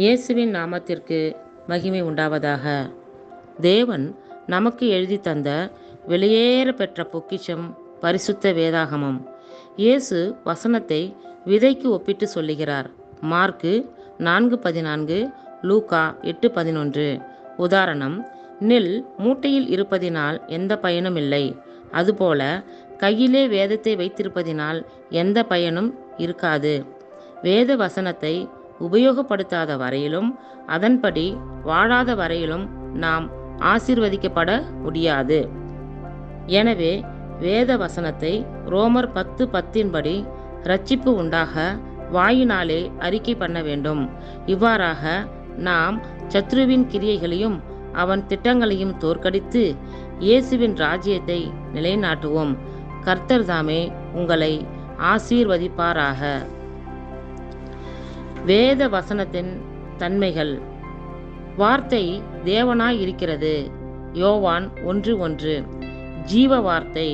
இயேசுவின் நாமத்திற்கு மகிமை உண்டாவதாக. தேவன் நமக்கு எழுதி தந்த வெளியேற பெற்ற பொக்கிஷம் பரிசுத்த வேதாகமம். இயேசு வசனத்தை விதைக்கு ஒப்பிட்டு சொல்லுகிறார். மார்க்கு 4:14, லூக்கா 8:11. உதாரணம்: நெல் மூட்டையில் இருப்பதினால் எந்த பயனும் இல்லை. அதுபோல கையிலே வேதத்தை வைத்திருப்பதினால் எந்த பயனும் இருக்காது. வேத வசனத்தை உபயோகப்படுத்தாத வரையிலும், அதன்படி வாழாத வரையிலும் நாம் ஆசீர்வதிக்கப்பட முடியாது. எனவே வேத வசனத்தை ரோமர் 10:10 படி இரட்சிப்பு உண்டாக வாயினாலே அறிக்கை பண்ண வேண்டும். இவ்வாறாக நாம் சத்ருவின் கிரியைகளையும் அவன் திட்டங்களையும் தோற்கடித்து இயேசுவின் ராஜ்யத்தை நிலைநாட்டுவோம். கர்த்தர் தாமே உங்களை ஆசீர்வதிப்பாராக. வேத வசனத்தின் தன்மைகள். வார்த்தை தேவனாய் இருக்கிறது. யோவான் 1:1. ஜீவ வார்த்தை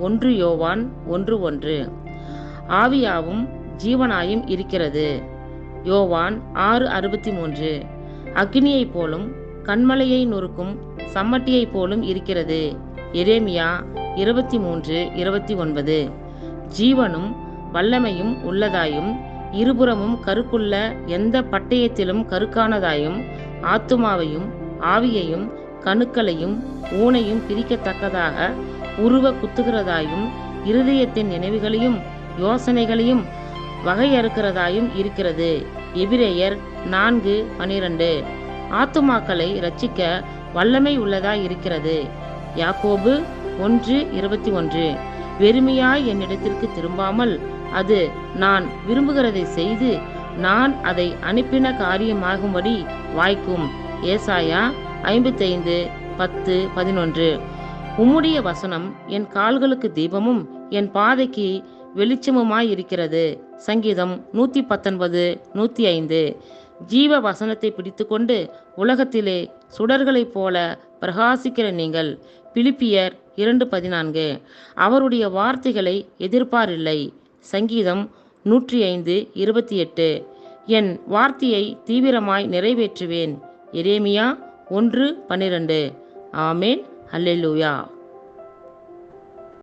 1 யோவான் 1:1. ஆவியாவும் ஜீவனாயும் இருக்கிறது. யோவான் 6:63. அக்னியைப் போலும் கன்மலையை நொறுக்கும் சம்மட்டியைப் போலும் இருக்கிறது. எரேமியா 23:29. ஜீவனும் வல்லமையும் உள்ளதாயும் இருபுறமும் கருக்குள்ள எந்த பட்டயத்திலும் கருக்கானதாயும் ஆத்துமாவையும் ஆவியையும் கணுக்களையும் ஊனையும் பிரிக்கத்தக்கதாக உருவ குத்துகிறதாயும் இருதயத்தின் நினைவுகளையும் யோசனைகளையும் வகையறுக்கிறதாயும் இருக்கிறது. எபிரேயர் 4:12. ஆத்துமாக்களை இரட்சிக்க வல்லமை உள்ளதாய் இருக்கிறது. யாக்கோபு 1:21. வெறுமையாய் என்னிடத்திற்கு திரும்பாமல் அது நான் விரும்புகிறதை செய்து நான் அதை அனுப்பின காரியமாகும்படி வாய்க்கும். ஏசாயா 55:10-11. உம்முடைய வசனம் என் கால்களுக்கு தீபமும் என் பாதைக்கு வெளிச்சமுமாயிருக்கிறது. சங்கீதம் 119:105. ஜீவ வசனத்தை பிடித்துக்கொண்டு உலகத்திலே சுடர்களைப் போல பிரகாசிக்கிற நீங்கள். பிலிப்பியர் 2:14. அவருடைய வார்த்தைகளை எதிர்ப்பாரில்லை. சங்கீதம் 105:28. என் வார்த்தையை தீவிரமாய் நிறைவேற்றுவேன். எரேமியா 1:12. ஆமேன். அல்லேலூயா.